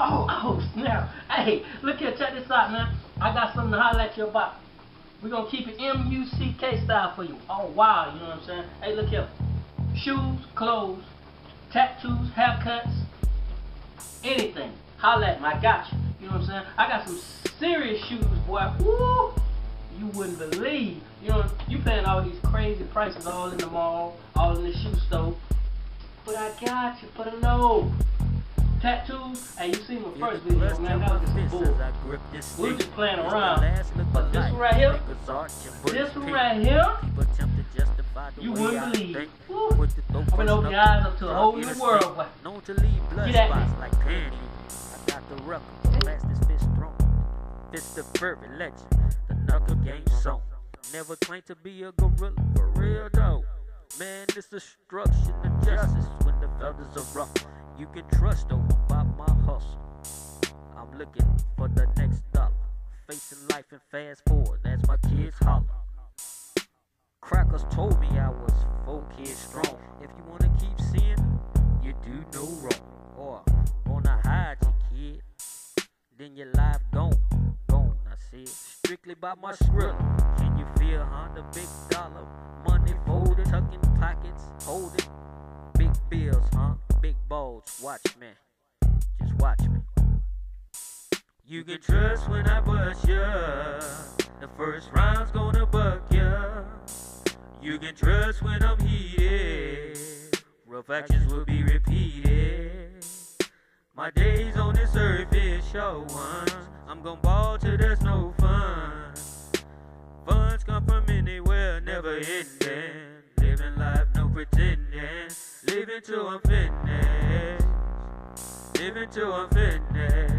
Oh, snap. Hey, look here, check this out, man. I got something to holler at you about. We're gonna keep it M-U-C-K style for you. Oh, wow, you know what I'm saying? Hey, look here. Shoes, clothes, tattoos, haircuts, anything. Holla at me, I got you. You know what I'm saying? I got some serious shoes, boy. Woo! You wouldn't believe. You know, you paying all these crazy prices all in the mall, all in the shoe store. But I got you for the low. Tattoos, hey, you seen my first video, man, that was just bull. We were just playing around. But this one right here, you wouldn't believe. Woo. I'm gonna open your eyes up to a whole new world, boy. Get at me. I got the record, the fastest fish thrown. It's the perfect legend, the knuckle game song. Never claimed to be a gorilla, for real though. Man, this destruction of justice when the feathers are rough. You can trust though about my hustle. I'm looking for the next dollar. Facing life and fast forward as my kids holler. Crackers told me I was 4 kids strong. If you wanna keep seeing them, you do no wrong. Or wanna hide your kid, then your life gone. I see it strictly by my script. Can you feel, huh? The big dollar money folded, tucking pockets, holding big bills, huh? Big balls, watch me, just watch me. You can trust when I bust ya. The first round's gonna buck ya. You can trust when I'm heated. Rough actions will be repeated. My days on this earth is short ones. I'm gon' ball till there's no fun. Funds come from anywhere, never ending. Living life, no pretending. Living till I'm finished. Living till I'm finished.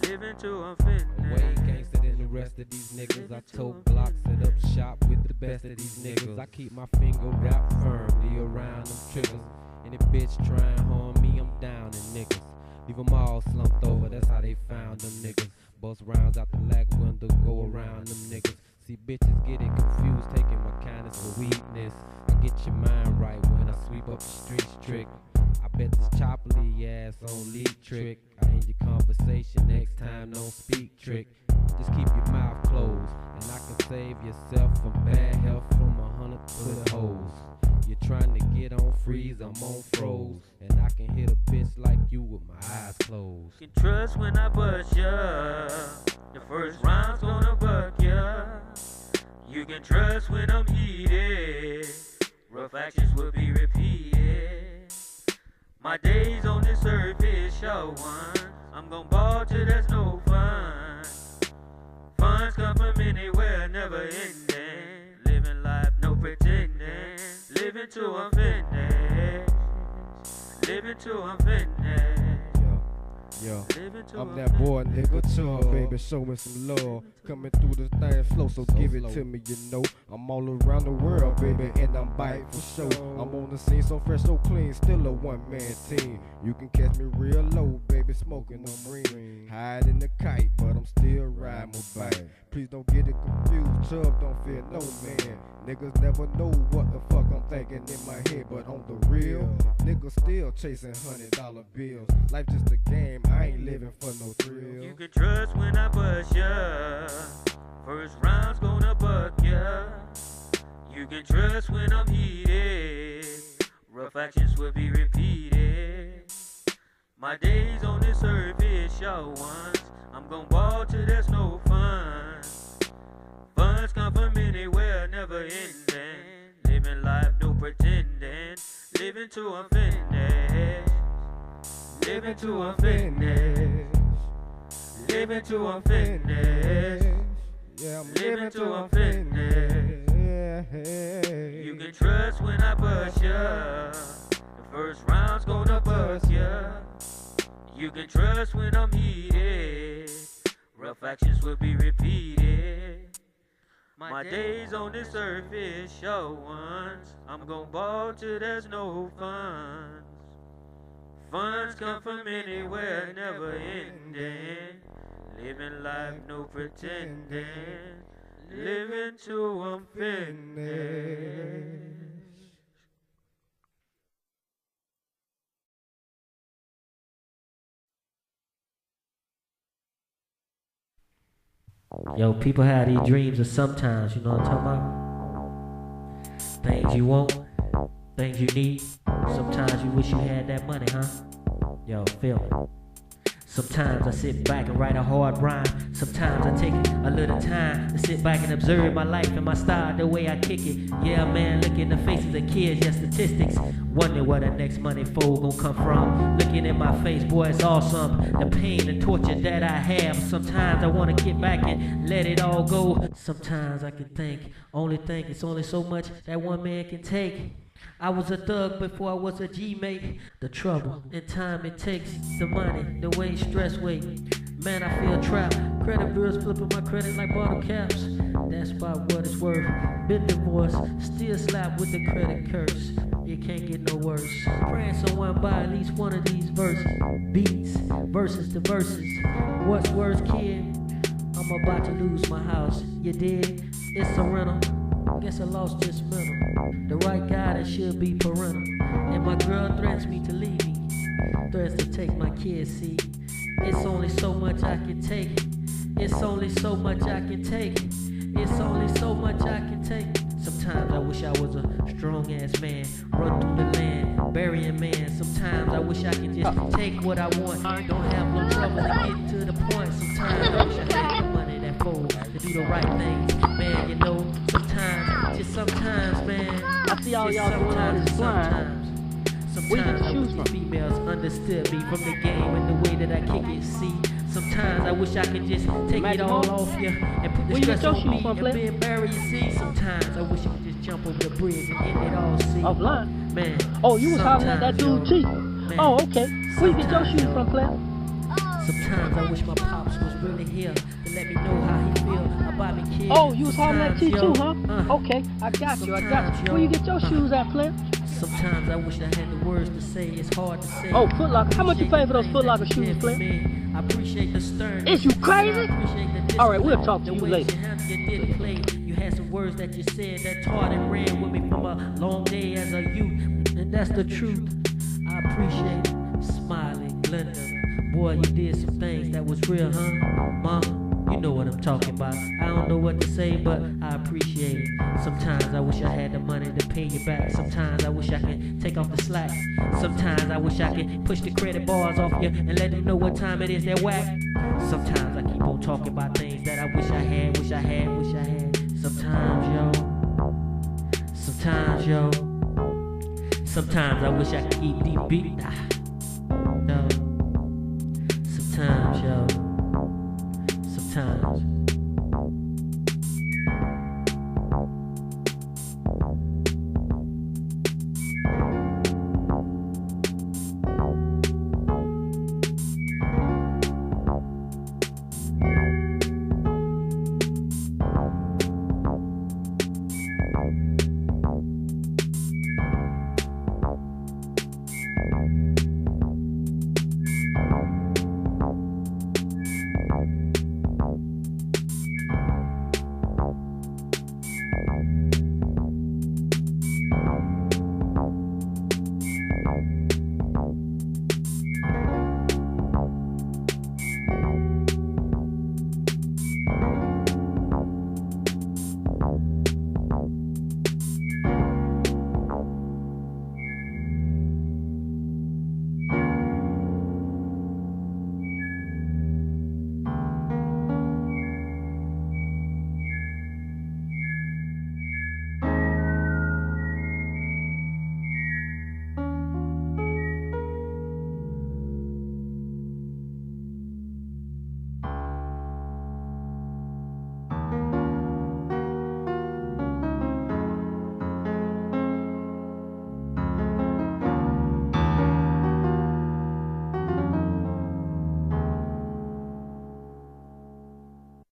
Living till I'm finished. Way gangster than the rest of these niggas. I told Glock, set up shop with the best of these niggas. I keep my finger wrapped firmly around them triggers. Any bitch trying to harm me, I'm down in niggas. Leave them all slumped over, that's how they found them niggas. Bust rounds out the lag window, go around them niggas. See bitches get it confused, taking my kindness for weakness. I get your mind right when I sweep up the streets trick. I bet this chopperly ass on lead trick. I end your conversation next time, don't speak trick. Just keep your mouth closed, and I can save yourself from bad health from 100 foot holes. You're trying to get on freeze, I'm on froze, and I can hit a bitch like you with my eyes closed. You can trust when I bust ya. The first round's gonna buck ya. You can trust when I'm heated. Rough actions will be repeated. My days on this earth is short ones. I'm gon' ball till there's no fun. Funds come from anywhere, never ending. Living life, no pretending. Living till I'm finished. Living till I'm finished. Yo, I'm that boy, nigga, tour, baby, show me some love. Coming through this thing slow, so give it to me, you know. I'm all around the world, baby, and I'm biting for sure. I'm on the scene so fresh, so clean, still a one-man team. You can catch me real low, baby, smoking on green. Hide in the kite, but I'm still riding my bike. Please don't get it confused, Chubb don't fear no man. Niggas never know what the fuck I'm thinking in my head, but on the real, niggas still chasing $100 bills. Life just a game, I ain't living for no thrill. You can trust when I bust ya. First round's gonna buck ya. You can trust when I'm heated. Rough actions will be repeated. My days on this earth is short ones. I'm gon' ball till there's no fun. Funds come from anywhere, never ending. Living life, no pretending. Living till I'm finished. Living till I'm finished. Living till I'm finished. Yeah, I'm living till I'm finished. You can trust when I bust ya. The first round's gonna bust ya. You can trust when I'm heated. Rough actions will be repeated. My days on this earth is short ones. I'm gon' ball till there's no funds. Funds come from anywhere, never ending. Living life, no pretending. Living till I'm finished. Yo, people have these dreams of sometimes, you know what I'm talking about? Things you want, things you need. Sometimes you wish you had that money, huh? Yo, feel it. Sometimes I sit back and write a hard rhyme. Sometimes I take a little time to sit back and observe my life and my style, the way I kick it. Yeah, man, look in the faces of kids, yeah, statistics. Wonder where the next money fold gon' come from. Looking in my face, boy, it's awesome. The pain and torture that I have. Sometimes I wanna get back and let it all go. Sometimes I can think it's only so much that one man can take. I was a thug before I was a G-mate. The trouble and time it takes, the money, the way stress weight. Man, I feel trapped. Credit bureaus flipping my credit like bottle caps. That's about what it's worth. Been divorced, still slapped with the credit curse. It can't get no worse. Praying someone buy at least one of these verses. Beats, verses to verses. What's worse, kid? I'm about to lose my house. You did? It's a rental. Guess I lost just mental. The right guy that should be parental. And my girl threatens me to leave me. Threats to take my kids, see. It's only so much I can take. It's only so much I can take. It's only so much I can take. Sometimes I wish I was a strong ass man. Run through the land, bury a man. Sometimes I wish I could just take what I want. Don't have no trouble to get to the point. Sometimes I wish I had the money that fold to do the right things. Man, you know, sometimes, just sometimes, man. I see all y'all doing all this flying. Sometimes I wish the females understood me from the game and the way that I kick it, see. Sometimes I wish I could just take it all off you and put the stress on me and be embarrassed, you see. Sometimes I wish I could just jump over the bridge and end it all, see. Offline? Man. Oh, you was hollering at that dude, T. Oh, okay. Where you get your shoes from, player? Sometimes I wish my pops was really here to let me know how he feel about me, kid. Oh, you was hollering at T too, huh? Okay, I got you. Where you get your shoes at, player? Sometimes I wish I had the words to say, it's hard to say. Oh, Foot Locker. How much you pay for those Foot Locker shoes, player? I appreciate the stern. Is you crazy? Alright, we'll talk to you later. You had some words that you said that taught and ran with me from a long day as a youth. And that's the truth. I appreciate it. Smiling, Glenda. Boy, you did some things that was real, huh? Mom, you know what I'm talking about. I don't know what to say, but I appreciate it. Sometimes I wish I had the money to pay you back. Sometimes I wish I could take off the slack. Sometimes I wish I could push the credit bars off you and let them know what time it is they're whack. Sometimes I keep on talking about things that I wish I had, wish I had, wish I had. Sometimes, yo. Sometimes, yo. Sometimes I wish I could keep deep beat. No. Sometimes, yo.